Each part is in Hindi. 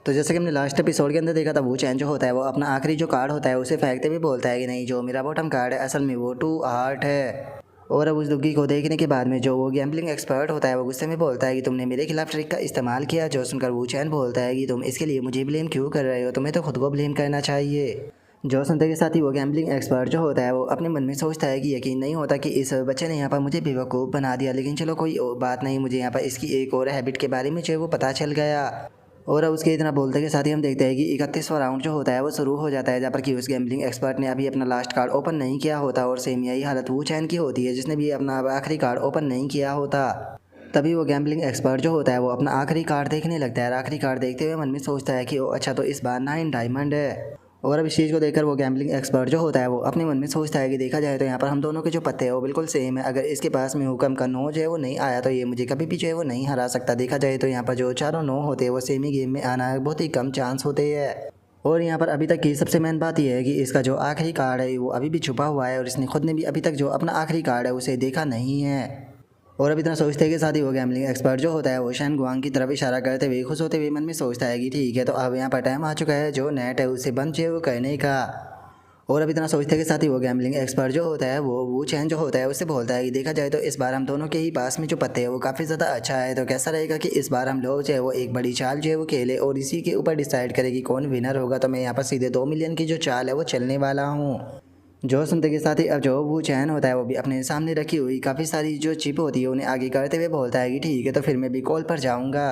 तो जैसे कि हमने लास्ट एपिसोड के अंदर देखा था, वो चैन जो होता है वो अपना आखिरी जो कार्ड होता है उसे फेंकते हुए बोलता है कि नहीं, जो मेरा बॉटम कार्ड है असल में वो 2 हार्ट है। और अब उस दुग्गी को देखने के बाद में जो वो गैम्बलिंग एक्सपर्ट होता है वो गुस्से में बोलता है कि तुमने मेरे खिलाफ ट्रिक का इस्तेमाल किया। जो सुनकर वो चैन बोलता है कि तुम इसके लिए मुझे ब्लेम क्यों कर रहे हो, तुम्हें तो खुद को ब्लेम करना चाहिए। जो सुनते के साथ ही वो गैम्बलिंग एक्सपर्ट जो होता है वो अपने मन में सोचता है कि यकीन नहीं होता कि इस बच्चे ने यहाँ पर मुझे बेवकूफ़ बना दिया, लेकिन चलो कोई बात नहीं, मुझे यहाँ पर इसकी एक और हैबिट के बारे में जो है वो पता चल गया। और अब उसके इतना बोलते के साथ ही हम देखते हैं कि 31वां राउंड जो होता है वो शुरू हो जाता है, जहाँ पर कि उस गैम्बलिंग एक्सपर्ट ने अभी अपना लास्ट कार्ड ओपन नहीं किया होता और सेम यही हालत वो चैन की होती है जिसने भी अपना आखिरी कार्ड ओपन नहीं किया होता। तभी वो गैम्बलिंग एक्सपर्ट जो होता है वो अपना आखिरी कार्ड देखने लगता है। आखिरी कार्ड देखते हुए मन में सोचता है कि ओ अच्छा, तो इस बार 9 डायमंड है। और अब इस चीज़ को देखकर वो गैम्बलिंग एक्सपर्ट जो होता है वो अपने मन में सोचता है कि देखा जाए तो यहाँ पर हम दोनों के जो पत्ते हैं वो बिल्कुल सेम है। अगर इसके पास में हुक्म का 9 जो है वो नहीं आया तो ये मुझे कभी भी जो है वो नहीं हरा सकता। देखा जाए तो यहाँ पर जो चारों 9 होते हैं वो सेम ही गेम में आना बहुत ही कम चांस होते हैं। और यहाँ पर अभी तक की सबसे मेन बात यह है कि इसका जो आखिरी कार्ड है वो अभी भी छुपा हुआ है और इसने खुद ने भी अभी तक जो अपना आखिरी कार्ड है उसे देखा नहीं है। और अब इतना सोचते के साथ ही वो गैम्बलिंग एक्सपर्ट जो होता है वो शैन गुआंग की तरफ इशारा करते हुए खुश होते हुए मन में सोचता है कि ठीक है, तो अब यहाँ पर टाइम आ चुका है जो नेट है उसे बंद जो करने का। और अब इतना सोचते के साथ ही वो गैम्बलिंग एक्सपर्ट जो होता है वो चैन जो होता है उससे बोलता है कि देखा जाए तो इस बार हम दोनों के ही पास में जो पत्ते हैं वो काफ़ी ज़्यादा अच्छा है, तो कैसा रहेगा कि इस बार हम लोग जो है वो एक बड़ी चाल जो है वो खेले और इसी के ऊपर डिसाइड करे कि कौन विनर होगा। तो मैं यहाँ पर सीधे 2 मिलियन की जो चाल है वो चलने वाला हूँ। जो सुनते के साथ ही अब जो वो चैन होता है वो भी अपने सामने रखी हुई काफ़ी सारी जो चिप होती है उन्हें आगे करते हुए बोलता है कि ठीक है, तो फिर मैं भी कॉल पर जाऊँगा।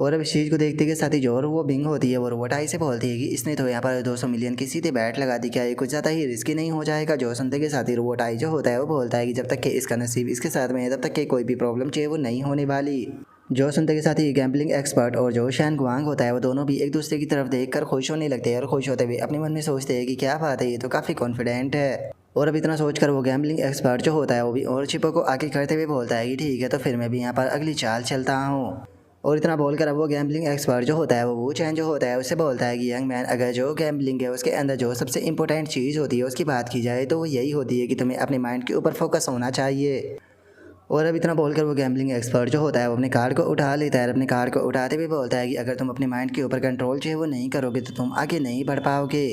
और अब इस चीज़ को देखते के साथ ही जो वो बिंग होती है वो रोबोटाई से बोलती है कि इसने तो यहाँ पर 200 मिलियन की सीधे बैट लगा दी, क्या ये कुछ ज़्यादा ही रिस्की नहीं हो जाएगा। जो सुनते के साथ ही रोबोटाई जो होता है वो बोलता है कि जब तक कि इसका नसीब इसके साथ में है तब तक कि कोई भी प्रॉब्लम चाहिए वो नहीं होने वाली। जो सुनते के साथ ही गैम्बलिंग एक्सपर्ट और जो शैन गुआंग होता है वो दोनों भी एक दूसरे की तरफ देखकर खुश होने लगते हैं और खुश होते हुए अपने मन में सोचते हैं कि क्या बात है, ये तो काफ़ी कॉन्फिडेंट है। और अब इतना सोचकर वो गैम्बलिंग एक्सपर्ट जो होता है वो भी और चिपों को आगे करते हुए बोलता है कि ठीक है, तो फिर मैं भी यहाँ पर अगली चाल चलता हूँ। और इतना बोलकर अब वो गैम्बलिंग एक्सपर्ट जो होता है वो चैन जो होता है उससे बोलता है कि यंग मैन, अगर जो गैम्बलिंग है उसके अंदर जो सबसे इंपॉर्टेंट चीज़ होती है उसकी बात की जाए तो वो यही होती है कि तुम्हें अपने माइंड के ऊपर फोकस होना चाहिए। और अब इतना बोलकर वो गैम्बलिंग एक्सपर्ट जो होता है वो अपने कार्ड को उठा लेता है। अपने कार्ड को उठाते हुए बोलता है कि अगर तुम अपने माइंड के ऊपर कंट्रोल जो है वो नहीं करोगे तो तुम आगे नहीं बढ़ पाओगे।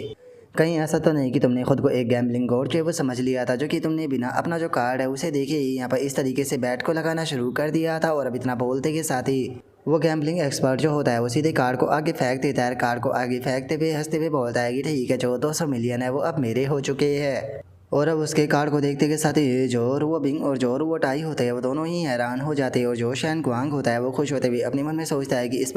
कहीं ऐसा तो नहीं कि तुमने खुद को एक गैम्बलिंग गॉड जो है वो समझ लिया था, जो कि तुमने बिना अपना जो कार्ड है उसे देखे ही यहाँ पर इस तरीके से बैट को लगाना शुरू कर दिया था। और अब इतना बोलते के साथ ही वो गैम्बलिंग एक्सपर्ट जो होता है वो सीधे कार्ड को आगे फेंक देता है। कार्ड को आगे फेंकते हुए हंसते हुए बोलता है कि ठीक है, जो 200 मिलियन है वो अब मेरे हो चुके हैं। और अब उसके कार्ड को देखते के साथ ही जो वो बिंग और जो वो टाई होते हैं वो दोनों ही हैरान हो जाते हैं। और जो शैन गुआंग होता है वो खुश होते हुए अपने मन में सोचता है कि इस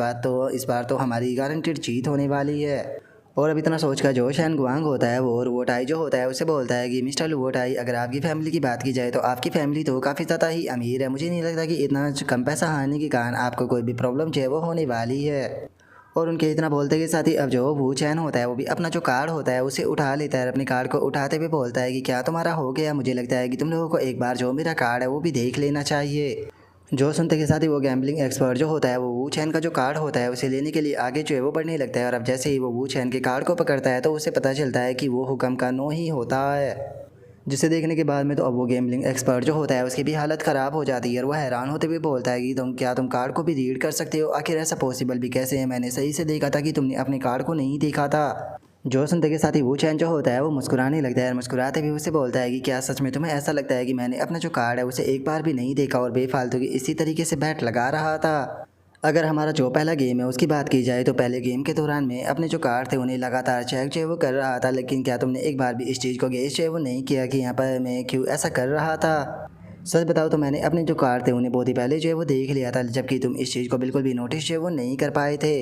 बार तो हमारी गारंटीड जीत होने वाली है। और अब इतना सोचकर जो शैन गुआंग होता है वो रोबोटाई जो होता है उससे बोलता है कि मिस्टर रोबोटाई, अगर आपकी फैमिली की बात की जाए तो आपकी फैमिली तो काफ़ी ज़्यादा ही अमीर है। मुझे नहीं लगता कि इतना कम पैसा आने के कारण आपको कोई भी प्रॉब्लम जो है वो होने वाली है। और उनके इतना बोलते के साथ ही अब जो वो चैन होता है वो भी अपना जो कार्ड होता है उसे उठा लेता है। अपने कार्ड को उठाते हुए बोलता है कि क्या तुम्हारा हो गया, मुझे लगता है कि तुम लोगों को एक बार जो मेरा कार्ड है वो भी देख लेना चाहिए। जो सुनते के साथ ही वो गैम्बलिंग एक्सपर्ट जो होता है वो वू चैन का जो कार्ड होता है उसे लेने के लिए आगे जो है वो बढ़ने लगता है। और अब जैसे ही वो वू चैन के कार्ड को पकड़ता है तो उसे पता चलता है कि वो हुक्म का 9 ही होता है। जिसे देखने के बाद में तो अब वो गैम्बलिंग एक्सपर्ट जो होता है उसकी भी हालत ख़राब हो जाती है और वो हैरान होते हुए बोलता है कि तुम कार्ड को भी रीड कर सकते हो, आखिर ऐसा पॉसिबल भी कैसे है, मैंने सही से देखा था कि तुमने अपने कार्ड को नहीं देखा था। जो सुनते के साथ ही वो चैन जो होता है वो मुस्कुराने लगता है और मुस्कुराते हुए उसे बोलता है कि क्या सच में तुम्हें ऐसा लगता है कि मैंने अपना जो कार्ड है उसे एक बार भी नहीं देखा और बेफालतू की इसी तरीके से बैट लगा रहा था। अगर हमारा जो पहला गेम है उसकी बात की जाए तो पहले गेम के दौरान में अपने जो कार्ड थे उन्हें लगातार चेक जो है वो कर रहा था, लेकिन क्या तुमने एक बार भी इस चीज़ को गेस जो है वो नहीं किया कि यहाँ पर मैं क्यों ऐसा कर रहा था। सच बताओ तो मैंने अपने जो कार्ड थे उन्हें बहुत ही पहले जो है वो देख लिया था, जबकि तुम इस चीज़ को बिल्कुल भी नोटिस जो है वो नहीं कर पाए थे।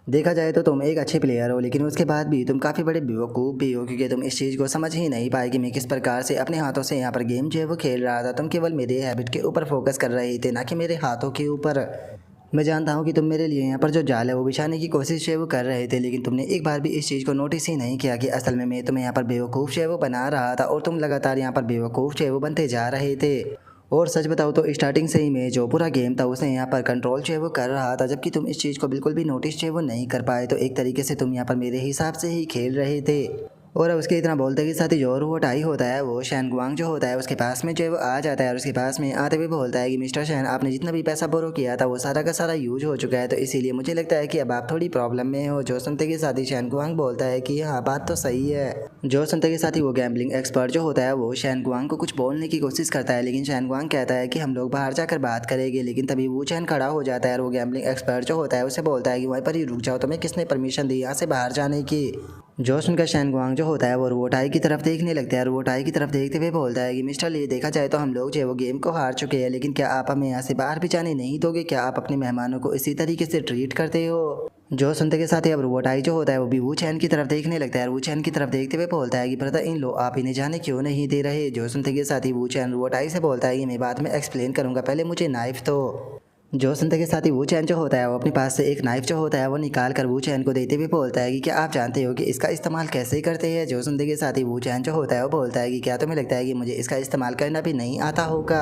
देखा जाए तो तुम एक अच्छे प्लेयर हो, लेकिन उसके बाद भी तुम काफ़ी बड़े बेवकूफ़ भी हो, क्योंकि तुम इस चीज़ को समझ ही नहीं पाए कि मैं किस प्रकार से अपने हाथों से यहाँ पर गेम जो है वो खेल रहा था। तुम केवल मेरे हैबिट के ऊपर फोकस कर रहे थे, ना कि मेरे हाथों के ऊपर। मैं जानता हूँ कि तुम मेरे लिए यहाँ पर जो जाल है वो बिछाने की कोशिश है वो कर रहे थे, लेकिन तुमने एक बार भी इस चीज़ को नोटिस ही नहीं किया कि असल में मैं तुम्हें यहाँ पर बेवकूफ़ जो है वो बना रहा था और तुम लगातार यहाँ पर बेवकूफ़ जो है वो बनते जा रहे थे। और सच बताओ तो स्टार्टिंग से ही मैं जो पूरा गेम था उसे यहाँ पर कंट्रोल जो है वो कर रहा था, जबकि तुम इस चीज़ को बिल्कुल भी नोटिस जो है वो नहीं कर पाए। तो एक तरीके से तुम यहाँ पर मेरे हिसाब से ही खेल रहे थे। और अब उसके इतना बोलते के साथ ही जो वो टाई होता है वो शैन गुआंग जो होता है उसके पास में जो है वो आ जाता है और उसके पास में आते हुए बोलता है कि मिस्टर शैन आपने जितना भी पैसा बोरो किया था वो सारा का सारा यूज हो चुका है, तो इसीलिए मुझे लगता है कि अब आप थोड़ी प्रॉब्लम में हो। जो सुनते के साथ ही शैन गुआंग बोलता है कि हाँ बात तो सही है। जो सुनते के साथ ही वो गैम्बलिंग एक्सपर्ट जो होता है वो शैन गुआंग को कुछ बोलने की कोशिश करता है, लेकिन शैन गुआंग कहता है कि हम लोग बाहर जाकर बात करेंगे। लेकिन तभी वो चैन खड़ा हो जाता है और वो गैम्बलिंग एक्सपर्ट जो होता है उसे बोलता है कि वहीं पर ही रुक जाओ, तुम्हें किसने परमिशन दी यहाँ से बाहर जाने की। जो सुनकर शैन गुआंग जो होता है वो रोबोटाई की तरफ देखने लगता है और रोबोटाई की तरफ देखते हुए बोलता है कि मिस्टर ली, देखा जाए तो हम लोग जो है वो गेम को हार चुके हैं, लेकिन क्या आप हमें यहाँ से बाहर भी जाने नहीं दोगे? क्या आप अपने मेहमानों को इसी तरीके से ट्रीट करते हो? जो सुनते के साथ ही अब रोबोटाई जो होता है वो भी वो चैन की तरफ देखने लगता है। वो चैन की तरफ देखते हुए बोलता है कि ब्रदर इन लो आप इन्हें जाने क्यों नहीं दे रहे? जो सुनते के साथ ही वो चैन रोबोटाई से बोलता है कि मैं बाद में एक्सप्लेन करूँगा, पहले मुझे नाइफ दो। जो सुनते के साथ ही वो चैन जो होता है वो अपने पास से एक नाइफ जो होता है वो निकाल कर वो चैन को देते हुए बोलता है कि क्या आप जानते हो कि इसका इस्तेमाल कैसे करते हैं? जो सुनते के साथ ही वो चैन जो होता है वो बोलता है कि क्या तुम्हें लगता है कि मुझे इसका इस्तेमाल करना भी नहीं आता होगा?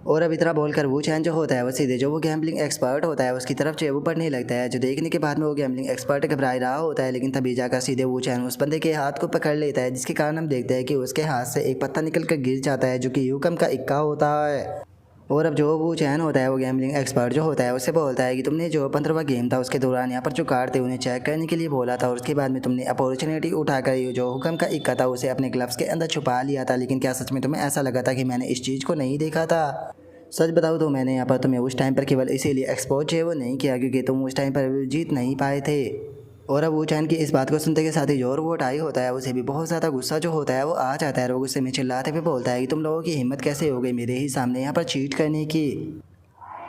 और अब इतना बोलकर वो चैन जो होता है वो सीधे जो वो गैम्बलिंग एक्सपर्ट होता है उसकी तरफ जो है वो बढ़ने लगता है। जो देखने के बाद में वो गैम्बलिंग एक्सपर्ट घबरा रहा होता है, लेकिन तभी जाकर सीधे वो चैन उस बंदे के हाथ को पकड़ लेता है, जिसके कारण हम देखते हैं कि उसके हाथ से एक पत्ता निकल कर गिर जाता है जो कि यूकम का इक्का होता है। और अब जो वो चैन होता है वो गैम्बलिंग एक्सपर्ट जो होता है उससे बोलता है कि तुमने जो 15वां गेम था उसके दौरान यहाँ पर जो कार्ड थे उन्हें चेक करने के लिए बोला था और उसके बाद में तुमने अपॉर्चुनिटी उठाकर ये जो हुक्म का इक्का था उसे अपने ग्लव्स के अंदर छुपा लिया था, लेकिन क्या सच में तुम्हें ऐसा लगा था कि मैंने इस चीज़ को नहीं देखा था? सच बताऊँ तो मैंने यहाँ पर तुम्हें उस टाइम पर केवल इसीलिए एक्सपोज जो है वो नहीं किया क्योंकि तुम उस टाइम पर जीत नहीं पाए थे। और अब वो चैन की इस बात को सुनते के साथ ही जो रोबोट आई होता है उसे भी बहुत ज़्यादा गुस्सा जो होता है वो आ जाता है। वो गुस्से में चिल्लाते हुए बोलता है कि तुम लोगों की हिम्मत कैसे हो गई मेरे ही सामने यहाँ पर चीट करने की?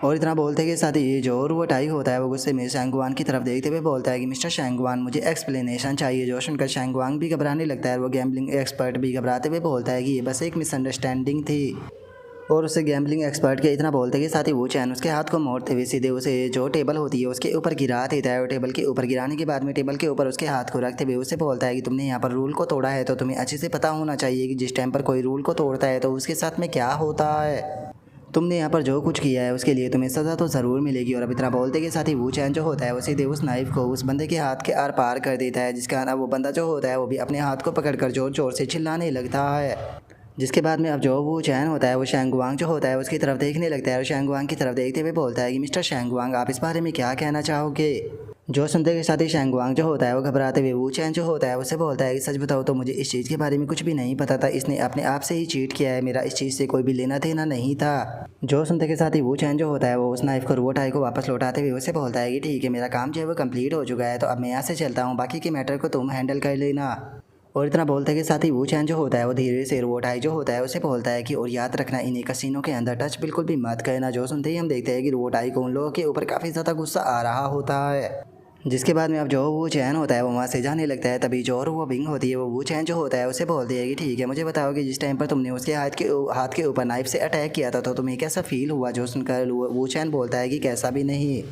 और इतना बोलते के साथ ही जो रोबोट आई होता है वो गुस्से में शैंगवान की तरफ देखते हुए बोलता है कि मिस्टर शैंगवान मुझे एक्सप्लेनेशन चाहिए। जो सुनकर शैंगवान भी घबराने लगता है और वो गैम्बलिंग एक्सपर्ट भी घबराते हुए बोलता है कि ये बस एक मिसअंडरस्टैंडिंग थी। और उसे गैम्बलिंग एक्सपर्ट के इतना बोलते के साथ ही वो चैन उसके हाथ को मोड़ते हुए सीधे उसे जो टेबल होती है उसके ऊपर गिरा देता है। और टेबल के ऊपर गिराने के बाद में टेबल के ऊपर उसके हाथ को रखते हुए उसे बोलता है कि तुमने यहाँ पर रूल को तोड़ा है तो तुम्हें अच्छे से पता होना चाहिए कि जिस टाइम पर कोई रूल को तोड़ता है तो उसके साथ में क्या होता है। तुमने यहाँ पर जो कुछ किया है उसके लिए तुम्हें सज़ा तो ज़रूर मिलेगी। और अब इतना बोलते के साथ ही वो चैन जो होता है वो सीधे उस नाइफ को उस बंदे के हाथ के आर पार कर देता है, जिसके कारण वो बंदा जो होता है वो भी अपने हाथ को पकड़कर जोर जोर से चिल्लाने लगता है। जिसके बाद में अब जो वो चैन होता है वो शैंगवांग जो होता है उसकी तरफ देखने लगता है और शैंगवांग की तरफ देखते हुए बोलता है कि मिस्टर शैंगवांग आप इस बारे में क्या कहना चाहोगे? जो सुनते के साथ ही शैंगवांग जो होता है वो घबराते हुए वो चैन जो होता है उससे बोलता है कि सच बताओ तो मुझे इस चीज़ के बारे में कुछ भी नहीं पता था, इसने अपने आप से ही चीट किया है, मेरा इस चीज़ से कोई भी लेना देना नहीं था। जो सुनते के साथ ही वो चैन जो होता है वो उस नाइफ को रोबोट आई को वापस लौटाते हुए उसे बोलता है कि ठीक है मेरा काम जो है वो कंप्लीट हो चुका है, तो अब मैं यहाँ से चलता हूँ, बाकी के मैटर को तुम हैंडल कर लेना। और इतना बोलते के साथ ही वो चैन जो होता है वो धीरे से रोबोट आई जो होता है उसे बोलता है कि और याद रखना इन्हीं कसिनों के अंदर टच बिल्कुल भी मत करना। जो सुनते ही हम देखते हैं कि रोबोट आई को उन लोगों के ऊपर काफ़ी ज़्यादा गुस्सा आ रहा होता है। जिसके बाद में अब जो वो चैन होता है वो वहाँ से जाने लगता है। तभी जो और वो बिंग होती है वो चैन जो होता है उसे बोलती है कि ठीक है मुझे बताओ कि जिस टाइम पर तुमने उसके हाथ के ऊपर नाइफ से अटैक किया था तो तुम्हें कैसा फील हुआ? जो सुनकर वो चैन बोलता है कि कैसा भी नहीं।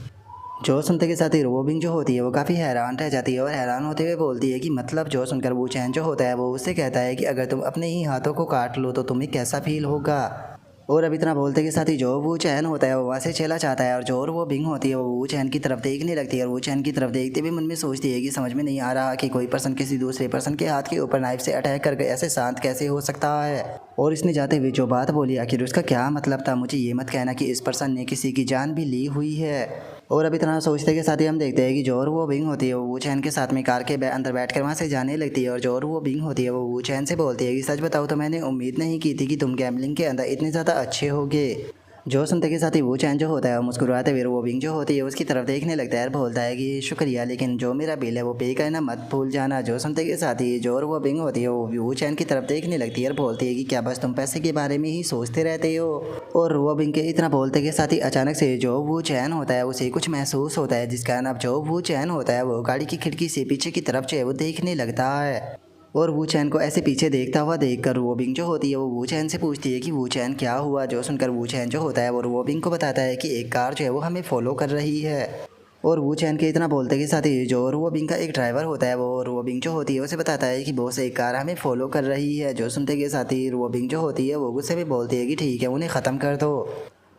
जो सुनते के साथ ही रोबिंग जो होती है वो काफ़ी हैरान रह जाती है और हैरान होते हुए बोलती है कि मतलब? जो सुनकर वो चैन जो होता है वो उससे कहता है कि अगर तुम अपने ही हाथों को काट लो तो तुम्हें कैसा फील होगा? और अब इतना बोलते के साथ ही जो वो चैन होता है वो वहाँ से चला जाता है और जो और वो बिंग होती है वो चैन की तरफ देखने लगती है। और वो चैन की तरफ देखते हुए मन में सोचती है कि समझ में नहीं आ रहा कि कोई पर्सन किसी दूसरे पर्सन के हाथ के ऊपर नाइफ से अटैक करके ऐसे शांत कैसे हो सकता है। और इसने जाते हुए जो बात बोली आखिर उसका क्या मतलब था? मुझे ये मत कहना कि इस पर्सन ने किसी की जान भी ली हुई है। और अब इतना सोचते के साथ ही हम देखते हैं कि जो और वो बिंग होती है वो चैन के साथ में कार के अंदर बैठकर वहाँ से जाने लगती है। और जो और वो बिंग होती है वो चैन से बोलती है कि सच बताओ तो मैंने उम्मीद नहीं की थी कि तुम गैम्बलिंग के अंदर इतने ज़्यादा अच्छे होगे। जो सुनते के साथ ही वो चैन जो होता है वो मुस्कुराते हुए वो बिंग जो होती है उसकी तरफ देखने लगता है और बोलता है कि शुक्रिया, लेकिन जो मेरा बिल है वो पे करना मत भूल जाना। जो सुनते के साथ ही जो और वो बिंग होती है वो चैन की तरफ देखने लगती है और बोलती है कि क्या बस तुम पैसे के बारे में ही सोचते रहते हो? और वो बिंग के इतना बोलते के साथ ही अचानक से जो वो चैन होता है उसे कुछ महसूस होता है, जिस कारण अब जो वो चैन होता है वो गाड़ी की खिड़की से पीछे की तरफ जो है वो देखने लगता है। और वो चैन को ऐसे पीछे देखता हुआ देखकर वो बिंग जो होती है वो चैन से पूछती है कि वो चैन क्या हुआ? जो सुनकर वो चैन जो होता है वो बिंग को बताता है कि एक कार जो है वो हमें फॉलो कर रही है। और वो चैन के इतना बोलते के साथ ही जो वो बिंग का एक ड्राइवर होता है वो बिंग जो होती है उसे बताता है कि बॉस एक कार हमें फॉलो कर रही है। जो सुनते के साथ ही वो बिंग जो होती है वो गुस्से में बोलती है कि ठीक है उन्हें ख़त्म कर दो।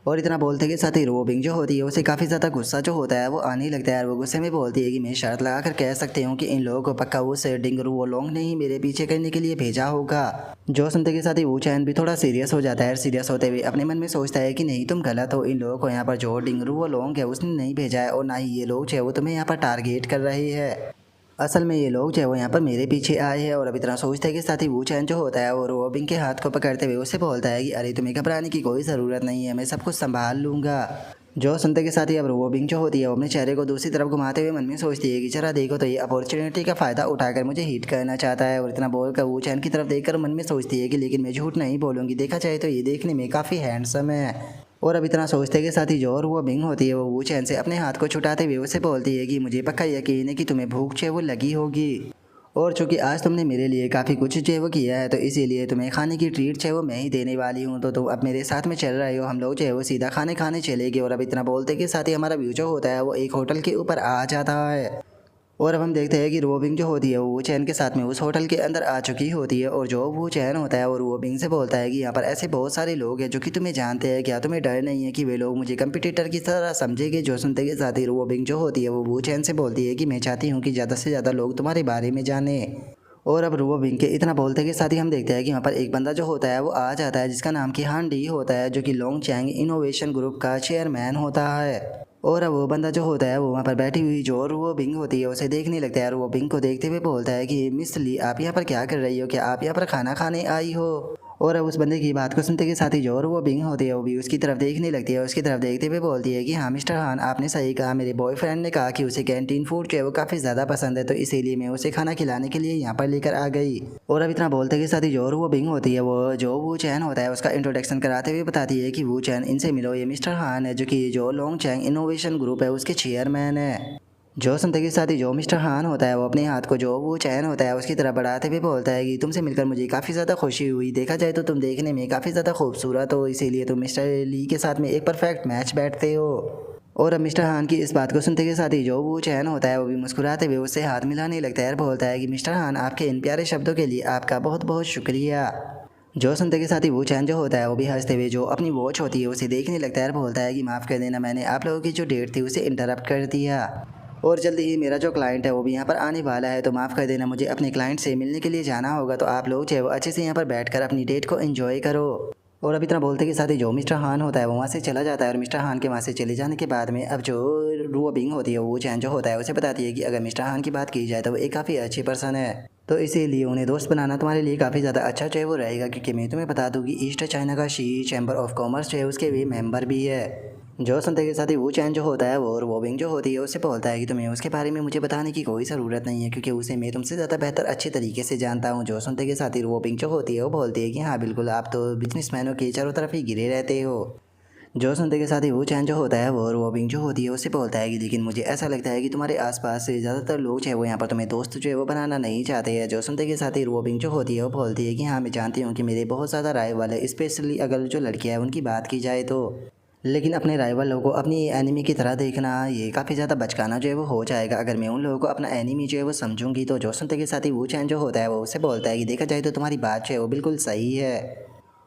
और इतना बोलते के साथ ही रोबिंग जो होती है उसे काफ़ी ज़्यादा गुस्सा जो होता है वो आने लगता है। और वो गुस्से में बोलती है कि मैं शर्त लगा कर कह सकती हूँ कि इन लोगों को पक्का उस डिंगरू वो लोंग ने ही मेरे पीछे करने के लिए भेजा होगा। जो सुनते के साथ ही वो चैन भी थोड़ा सीरियस हो जाता है। सीरियस होते हुए अपने मन में सोचता है कि नहीं तुम गलत हो, इन लोगों को यहाँ पर जो डिंगरू वो लोंग है उसने नहीं भेजा है और ना ही ये लोग जो है वो तुम्हें यहाँ पर टारगेट कर रहे हैं। असल में ये लोग जो है वो यहाँ पर मेरे पीछे आए हैं। और अब इतना सोचते हैं कि साथ ही वो चैन जो होता है वो रोबिन के हाथ को पकड़ते हुए उससे बोलता है कि अरे तुम्हें घबराने की कोई ज़रूरत नहीं है, मैं सब कुछ संभाल लूँगा। जो सुनते के साथ ही अब रोबिन जो होती है वो अपने चेहरे को दूसरी तरफ घुमाते हुए मन में सोचती है कि जरा देखो तो ये अपॉर्चुनिटी का फ़ायदा उठाकर मुझे हिट करना चाहता है। और इतना बोलकर वो चैन की तरफ देखकर मन में सोचती है कि लेकिन मैं झूठ नहीं बोलूँगी, देखा जाए तो ये देखने में काफ़ी हैंडसम है। और अब इतना सोचते के साथ ही जो और वो बिंग होती है वो चैन से अपने हाथ को छुटाते हुए उसे बोलती है कि मुझे पक्का यकीन है कि तुम्हें भूख जो है वो लगी होगी। और चूंकि आज तुमने मेरे लिए काफ़ी कुछ जो है वो किया है तो इसीलिए तुम्हें खाने की ट्रीट जो है वो मैं ही देने वाली हूँ। तो तुम अब मेरे साथ में चल रहे हो, हम लोग जो है वो सीधा खाने खाने चले गए। और अब इतना बोलते के साथ ही हमारा व्यू जो होता है वो एक होटल के ऊपर आ जाता है। और अब हम देखते हैं कि रोबिंग जो होती है वो चैन के साथ में उस होटल के अंदर आ चुकी होती है। और जो वो चैन होता है और रोबिंग से बोलता है कि यहाँ पर ऐसे बहुत सारे लोग हैं जो कि तुम्हें जानते हैं, क्या तुम्हें डर नहीं है कि वे लोग मुझे कंपटीटर की तरह समझेंगे। जो सुनते के साथ ही रोबिंग जो होती है वो चैन से बोलती है कि मैं चाहती हूँ कि ज़्यादा से ज़्यादा लोग तुम्हारे बारे में जाने। और अब रोबिंग के इतना बोलते के साथ ही हम देखते हैं कि यहाँ पर एक बंदा जो होता है वो आ जाता है जिसका नाम कि हान डी होता है, जो कि लोंग चैंग इनोवेशन ग्रुप का चेयरमैन होता है। और अब वो बंदा जो होता है वो वहाँ पर बैठी हुई जो वो बिंग होती है उसे देखने लगता है। और वो बिंग को देखते हुए बोलता है कि मिस ली आप यहाँ पर क्या कर रही हो, क्या आप यहाँ पर खाना खाने आई हो। और अब उस बंदे की बात को सुनते के साथ ही जो वो बिंग होती है वो भी उसकी तरफ देखने लगती है। उसकी तरफ देखते हुए बोलती है कि हाँ मिस्टर हान, आपने सही कहा, मेरे बॉयफ्रेंड ने कहा कि उसे कैंटीन फूड जो है वो काफ़ी ज़्यादा पसंद है, तो इसीलिए मैं उसे खाना खिलाने के लिए यहाँ पर लेकर आ गई। और अब इतना बोलते के साथ ही जो वो बिंग होती है वो जो वो चैन होता है उसका इंट्रोडक्शन कराते हुए बताती है कि वो चैन इनसे मिलो, ये मिस्टर हान है जो कि जो लोंग चैंग इनोवेशन ग्रुप है उसके चेयरमैन है। जो सुनते के साथ ही जो मिस्टर हान होता है वो अपने हाथ को जो वो चैन होता है उसकी तरफ बढ़ाते हुए बोलता है कि तुमसे मिलकर मुझे काफ़ी ज़्यादा खुशी हुई, देखा जाए तो तुम देखने में काफ़ी ज़्यादा खूबसूरत हो, इसीलिए तुम मिस्टर ली के साथ में एक परफेक्ट मैच बैठते हो। और अब मिस्टर हान की इस बात को सुनते के साथ ही जो वो चैन होता है वो भी मुस्कुराते हुए उससे हाथ मिलाने लगता है और बोलता है कि मिस्टर हान, आपके इन प्यारे शब्दों के लिए आपका बहुत बहुत शुक्रिया। जो सुनते के साथ ही वो चैन जो होता है वो भी हंसते हुए जो अपनी वॉच होती है उसे देखने लगता है और बोलता है कि माफ़ कर देना, मैंने आप लोगों की जो डेट थी उसे इंटरप्ट कर दिया। और जल्दी ही मेरा जो क्लाइंट है वो भी यहाँ पर आने वाला है, तो माफ़ कर देना, मुझे अपने क्लाइंट से मिलने के लिए जाना होगा, तो आप लोग जो है वो अच्छे से यहाँ पर बैठकर अपनी डेट को एंजॉय करो। और अब इतना बोलते के साथ ही जो मिस्टर हान होता है वो वहाँ से चला जाता है। और मिस्टर हान के वहाँ से चले जाने के बाद में अब जो रो बिंग होती है वो चैन जो होता है उसे बताती है कि अगर मिस्टर हान की बात की जाए तो वो एक काफ़ी अच्छी पर्सन है, तो इसीलिए उन्हें दोस्त बनाना तुम्हारे लिए काफ़ी ज़्यादा अच्छा जो है वो रहेगा, क्योंकि मैं तुम्हें बता दूँ कि ईस्ट चाइना का शी चैम्बर ऑफ कॉमर्स जो है उसके भी मेंबर भी है। जो सुनते के साथ ही वो चैन जो होता है वो और वो बिंग जो होती है उससे बोलता है कि तुम्हें उसके बारे में मुझे बताने की कोई ज़रूरत नहीं है, क्योंकि उसे मैं तुमसे ज़्यादा बेहतर अच्छे तरीके से जानता हूँ। जो सुनते के साथ ही वो बिंग जो होती है वो बोलती है कि हाँ बिल्कुल, आप तो बिजनेसमैनों के चारों तरफ ही घिरे रहते हो। जो सुनते के साथ ही वो चैन जो होता है वो और वो बिंग जो होती है उससे बोलता है कि लेकिन मुझे ऐसा लगता है कि तुम्हारे आसपास से ज़्यादातर लोग जो है वो यहाँ पर तुम्हें दोस्त जो है वो बनाना नहीं चाहते हैं। जो सुनते के साथ ही वो बिंग जो होती है वो बोलती है कि हाँ मैं जानती हूँ कि मेरे बहुत ज़्यादा राइवल है, स्पेशली अगर जो लड़कियाँ है उनकी बात की जाए तो, लेकिन अपने राइवलों को अपनी एनिमी की तरह देखना ये काफ़ी ज़्यादा बचकाना जो है वो हो जाएगा अगर मैं उन लोगों को अपना एनिमी जो है वो समझूंगी। तो जो सुनते के साथ ही वो चैन जो होता है वो उससे बोलता है कि देखा जाए तो तुम्हारी बात जो है वो बिल्कुल सही है।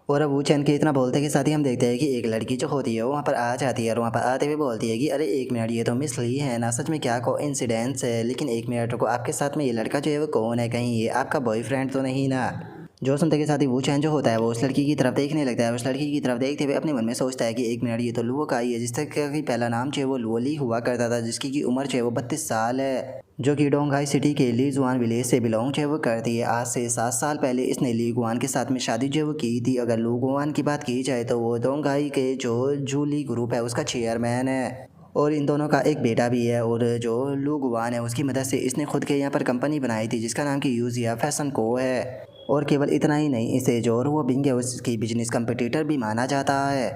और अब वो चैन के इतना बोलते के साथ ही हम देखते हैं कि एक लड़की जो होती है वो वहाँ पर आ जाती है और वहाँ पर आते हुए बोलती है कि अरे एक मिनट, ये तो मिस ली है ना, सच में क्या कोइंसिडेंस है, लेकिन एक मिनट रुको, आपके साथ में ये लड़का जो है वो कौन है, कहीं ये आपका बॉयफ्रेंड तो नहीं ना। जो सुनते के साथ ही वो चैन जो होता है वो उस लड़की की तरफ देखने लगता है। उस लड़की की तरफ देखते हुए अपने मन में सोचता है कि एक मिनट, ये तो लुओ का ही है, जिसका कि पहला नाम जो है वो लुओली हुआ करता था, जिसकी की उम्र जो है वो 32 साल है, जो कि डोंगहाई सिटी के लीजुआन विलेज से बिलोंग जो है वो करती है। आज से 7 साल पहले इसने लीगुआन के साथ में शादी जो है वो की थी। अगर लूगुआन की बात की जाए तो वो डोंगहाई के जो जूली ग्रुप है उसका चेयरमैन है, और इन दोनों का एक बेटा भी है। और जो लूगुआन है उसकी मदद से इसने खुद के यहाँ पर कंपनी बनाई थी जिसका नाम कि यूजिया फैशन को है। और केवल इतना ही नहीं, इसे जो और वो बिंग है उसकी बिजनेस कंपटीटर भी माना जाता है।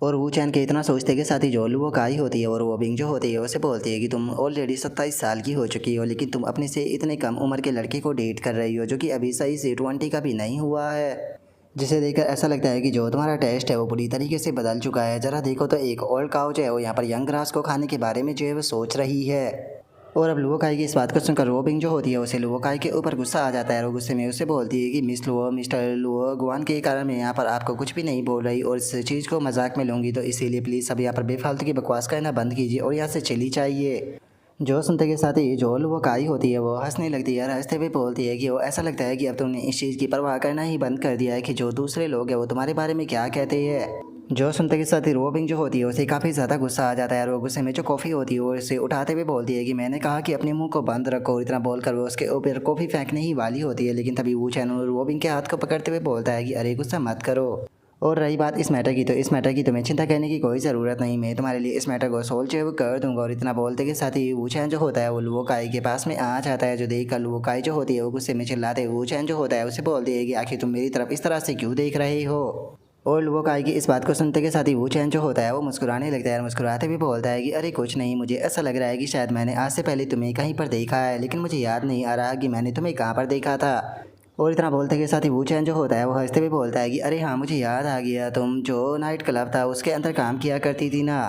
और वो चैन के इतना सोचते के साथ ही जो वो काई होती है और वो बिंग जो होती है उसे बोलती है कि तुम ऑलरेडी 27 साल की हो चुकी हो, लेकिन तुम अपने से इतने कम उम्र के लड़के को डेट कर रही हो जो कि अभी सही से 20 का भी नहीं हुआ है, जिसे देखकर ऐसा लगता है कि जो तुम्हारा टेस्ट है वो पूरी तरीके से बदल चुका है। ज़रा देखो तो एक ओल्ड काऊ जो है वो यहाँ पर यंग ग्रास को खाने के बारे में जो है वो सोच रही है। और अब लुओकाई की इस बात को सुनकर रोबिंग जो होती है उसे लुओकाई के ऊपर गुस्सा आ जाता है और गुस्से में उसे बोलती है कि miss Luo mister Luo Guan के कारण मैं यहाँ पर आपको कुछ भी नहीं बोल रही और इस चीज़ को मजाक में लूँगी, तो इसीलिए प्लीज़ अब यहाँ पर बेफालतू की बकवास करना बंद कीजिए और यहाँ से चली चाहिए। जो सुनते के साथ ही जो लुओकाई होती है वो हंसने लगती है और हंसते हुए बोलती है कि वो ऐसा लगता है कि अब तुमने इस चीज़ की परवाह करना ही बंद कर दिया है कि जो दूसरे लोग हैं वो तुम्हारे बारे में क्या कहते हैं। जो सुनते के साथ ही रोबिंग जो होती है उसे काफ़ी ज़्यादा गुस्सा आ जाता है और वो गुस्से में जो कॉफ़ी होती है वो उसे उठाते हुए बोलती है कि मैंने कहा कि अपने मुंह को बंद रखो, और इतना बोलकर वो उसके ऊपर कॉफ़ी फेंकने ही वाली होती है, लेकिन तभी वो चैन रोबिंग के हाथ को पकड़ते हुए बोलता है कि अरे गुस्सा मत करो। और रही बात इस मैटर की, तो इस मैटर की तुम्हें चिंता करने की कोई ज़रूरत नहीं, मैं तुम्हारे लिए इस मैटर को सोल्व जो कर दूंगा। और इतना बोलते के साथ ही वूचैन जो होता है वो लुओकाई के पास में आ जाता है, जो देख कर लुओकाई जो होती है वो गुस्से में चिल्लाते हुए वूचैन जो होता है उसे बोलती है कि आखिर तुम मेरी तरफ इस तरह से क्यों देख रहे हो। और लुओकाई की इस बात को सुनते के साथ ही वूचैन जो होता है वो मुस्कुराने लगता है और मुस्कुराते भी बोलता है कि अरे कुछ नहीं, मुझे ऐसा लग रहा है कि शायद मैंने आज से पहले तुम्हें कहीं पर देखा है, लेकिन मुझे याद नहीं आ रहा कि मैंने तुम्हें कहाँ पर देखा था। और इतना बोलते के साथ ही वूचैन जो होता है वो हंसते हुए बोलता है कि अरे हाँ मुझे याद आ गया, तुम जो नाइट क्लब था उसके अंदर काम किया करती थी ना।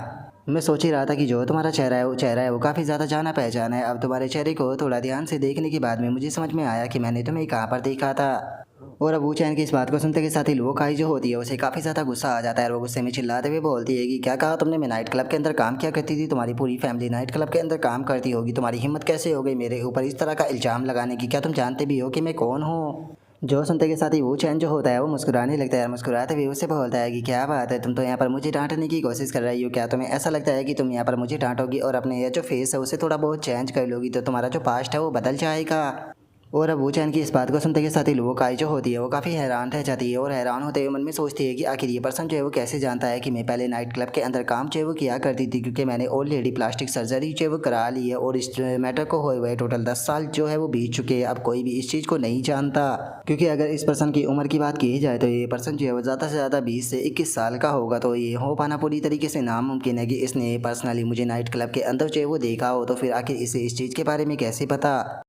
मैं सोच ही रहा था कि जो तुम्हारा चेहरा है वो काफ़ी ज़्यादा जाना पहचाना है। अब तुम्हारे चेहरे को थोड़ा ध्यान से देखने के बाद में मुझे समझ में आया कि मैंने तुम्हें कहाँ पर देखा था। और अब वूचैन की इस बात को सुनते के साथ ही लुओकाई जो होती है उसे काफ़ी ज़्यादा गुस्सा आ जाता है और वो गुस्से में चिल्लाते हुए बोलती है कि क्या कहा तुमने, मैं नाइट क्लब के अंदर काम किया करती थी, तुम्हारी पूरी फैमिली नाइट क्लब के अंदर काम करती होगी, तुम्हारी हिम्मत कैसे हो गई मेरे ऊपर इस तरह का इल्ज़ाम लगाने की, क्या तुम जानते भी हो कि मैं कौन हूँ। जो सुनते के साथ ही वूचैन जो होता है वो मुस्कुराने लगता है और मुस्कुराते हुए उससे बोलता है कि क्या बात है, तुम तो यहाँ पर मुझे डांटने की कोशिश कर रही हो, क्या तुम्हें ऐसा लगता है कि तुम यहाँ पर मुझे डांटोगी और अपने ये जो फेस है उसे थोड़ा बहुत चेंज कर लोगी तो तुम्हारा जो पास्ट है वो बदल जाएगा। और अब वूचैन की इस बात को सुनते के साथ ही लुओकाई जो होती है वो काफ़ी हैरान रह जाती है और हैरान होते हुए मन में सोचती है कि आखिर ये पर्सन जो है वो कैसे जानता है कि मैं पहले नाइट क्लब के अंदर काम जो है वो किया करती थी, क्योंकि मैंने ऑलरेडी प्लास्टिक सर्जरी जो है वो करा ली है और इस मैटर को हुए हुए टोटल 10 साल जो है वो बीत चुके हैं। अब कोई भी इस चीज़ को नहीं जानता, क्योंकि अगर इस पर्सन की उम्र की बात की जाए तो ये पर्सन जो है वो ज़्यादा से ज़्यादा 20 से 21 साल का होगा, तो ये हो पाना पूरी तरीके से नामुमकिन है कि इसने पर्सनली मुझे नाइट क्लब के अंदर जो है वो देखा हो, तो फिर आखिर इसे इस चीज़ के बारे में कैसे पता।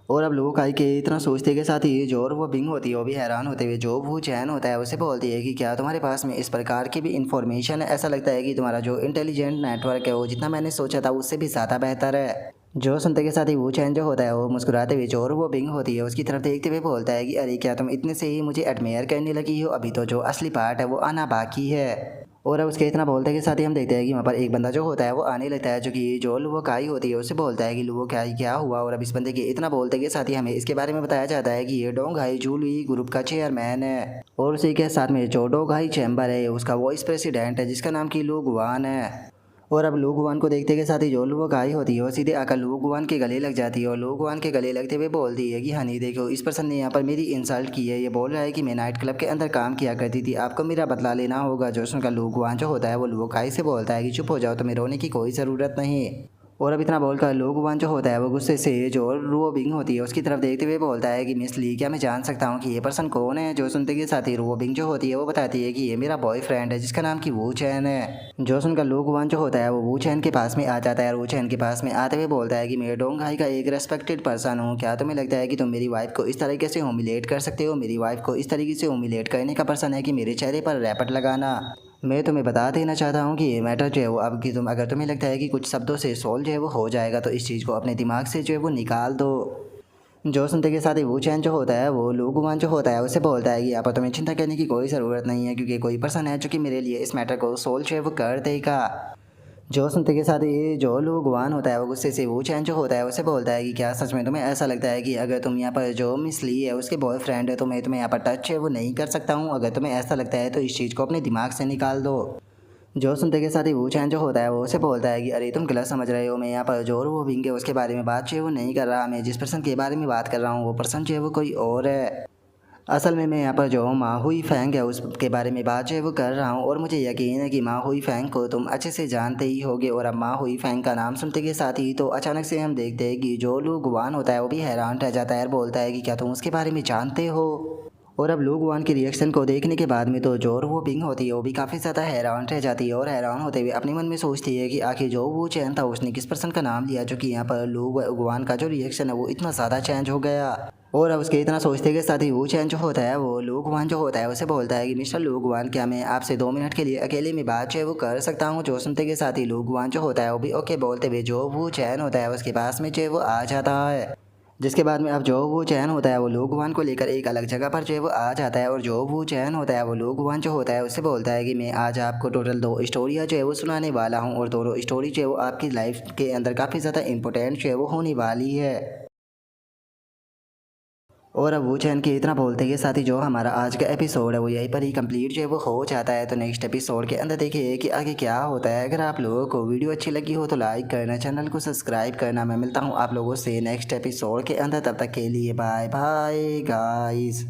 और अब लोग आई के इतना सोचते के साथ ही जो और वो बिंग होती है वो भी हैरान होते हुए जो वो चैन होता है उसे बोलती है कि क्या तुम्हारे पास में इस प्रकार की भी इंफॉर्मेशन है, ऐसा लगता है कि तुम्हारा जो इंटेलिजेंट नेटवर्क है वो जितना मैंने सोचा था उससे भी ज़्यादा बेहतर है। जो सुनते के साथ ही वो चैन जो होता है वो मुस्कुराते हुए जो और वो बिंग होती है उसकी तरफ देखते हुए बोलता है कि अरे क्या तुम इतने से ही मुझे एडमायर करने लगी हो, अभी तो जो असली पार्ट है वो आना बाकी है। और अब उसके इतना बोलते के साथ ही हम देखते हैं कि वहाँ पर एक बंदा जो होता है वो आने लगता है, जो कि जो लुओकाई होती है उससे बोलता है कि लुओकाई क्या हुआ। और अब इस बंदे के इतना बोलते के साथ ही हमें इसके बारे में बताया जाता है कि ये डोंगहाई जूलुई ग्रुप का चेयरमैन है और उसी के साथ में जो डोंगहाई चैम्बर है उसका वाइस प्रेसिडेंट है जिसका नाम की लू गुआन है। और अब लू गुआन को देखते के साथ ही जो लुओकाई होती है वो सीधे आकर लू गुआन के गले लग जाती है और लू गुआन के गले लगते हुए बोलती है कि हनी देखो, इस पर्सन ने यहाँ पर मेरी इंसल्ट की है, ये बोल रहा है कि मैं नाइट क्लब के अंदर काम किया करती थी, आपको मेरा बदला लेना होगा। जो सुनकर लू गुआन जो होता है वो लुओकाई से बोलता है कि चुप हो जाओ, तुम्हें रोने की कोई ज़रूरत नहीं। और अब इतना बोलकर लू गुआन जो होता है वो गुस्से से जो रुओ बिंग होती है उसकी तरफ देखते हुए बोलता है कि मिस ली, क्या मैं जान सकता हूँ कि ये पर्सन कौन है। जो सुनते के साथ ही रुओ बिंग जो होती है वो बताती है कि ये मेरा बॉयफ्रेंड है जिसका नाम की वू चैन है। जो सुनकर लू गुआन जो होता है वो वू चैन के पास में आ जाता है और वू चैन के पास में आते हुए बोलता है कि मैं डोंगहाई का एक रेस्पेक्टेड पर्सन हूँ, क्या तुम्हें लगता है कि तुम मेरी वाइफ को इस तरीके से ह्यूमिलेट कर सकते हो। मेरी वाइफ को इस तरीके से ह्यूमिलेट करने का पर्सन है कि मेरे चेहरे पर रैपट लगाना। मैं तुम्हें बता देना चाहता हूँ कि ये मैटर जो है वो अब कि तुम अगर तुम्हें लगता है कि कुछ शब्दों से सॉल्व जो है वो हो जाएगा तो इस चीज़ को अपने दिमाग से जो है वो निकाल दो। जो सुनते के साथ ही वो चैन जो होता है वो लूगुआन जो होता है उसे बोलता है कि यहाँ पर तुम्हें चिंता करने की कोई ज़रूरत नहीं है, क्योंकि कोई पर्सन है जो कि मेरे लिए इस मैटर को सोल्व जो है वो कर देगा। जो सुनते के साथ ही जो लूगुआन होता है वो गुस्से से वो चैन जो होता है उसे बोलता है कि क्या सच में तुम्हें ऐसा लगता है कि अगर तुम यहाँ पर जो मिस ली है उसके बॉयफ्रेंड है तो मैं तुम्हें यहाँ पर टच है वो नहीं कर सकता हूँ। अगर तुम्हें ऐसा लगता है तो इस चीज़ को अपने दिमाग से निकाल दो। जो सुनते के साथ ही वो चैन जो होता है वो उसे बोलता है कि अरे तुम गलत समझ रहे हो, मैं यहाँ पर जो वो बिंगे उसके बारे में बात जो है वो नहीं कर रहा, मैं जिस पर्सन के बारे में बात कर रहा हूँ वो पर्सन जो है वो कोई और है। असल में मैं यहाँ पर जो माहुई फैंग है उसके बारे में बात जो है वो कर रहा हूँ और मुझे यकीन है कि माहुई फैंग को तुम अच्छे से जानते ही होगे। और अब माहुई फैंग का नाम सुनते के साथ ही तो अचानक से हम देखते हैं कि जो लू गुआन होता है वो भी हैरान रह जाता है और बोलता है कि क्या तुम उसके बारे में जानते हो। और अब लू गुआन की रिएक्शन को देखने के बाद में तो जो वो बिंग होती है वो भी काफ़ी ज़्यादा हैरान रह जाती है और हैरान होते हुए अपने मन में सोचती है कि आखिर जो वो चैन था उसने किस पर्सन का नाम लिया जो कि यहाँ पर लू गुआन का जो रिएक्शन है वो इतना ज़्यादा चेंज हो गया। और अब उसके इतना सोचते के साथ ही वो चैन जो होता है वो लू गुआन जो होता है उसे बोलता है कि मिस्टर लू गुआन क्या मैं आपसे 2 मिनट के लिए अकेले में बात जो है वो कर सकता हूँ। जो सुनते के साथ ही लू गुआन जो होता है वो भी ओके बोलते हुए जो वो चैन होता है उसके पास में जो है वो आ जाता है। जिसके बाद में अब जो वो चैन होता है वो लू गुआन को लेकर एक अलग जगह पर जो है वो आ जाता है और जो वो चैन होता है वो लू गुआन जो होता है उससे बोलता है कि मैं आज आपको टोटल 2 स्टोरियाँ जो है वो सुनाने वाला हूँ और दोनों स्टोरी जो है वो आपकी लाइफ के अंदर काफ़ी ज़्यादा इंपॉर्टेंट जो है वो होने वाली है। और अब वो चैन के इतना बोलते के साथ ही जो हमारा आज का एपिसोड है वो यहीं पर ही कंप्लीट जो है वो हो जाता है। तो नेक्स्ट एपिसोड के अंदर देखिए कि आगे क्या होता है। अगर आप लोगों को वीडियो अच्छी लगी हो तो लाइक करना, चैनल को सब्सक्राइब करना। मैं मिलता हूँ आप लोगों से नेक्स्ट एपिसोड के अंदर, तब तक के लिए बाय बाय गाइस।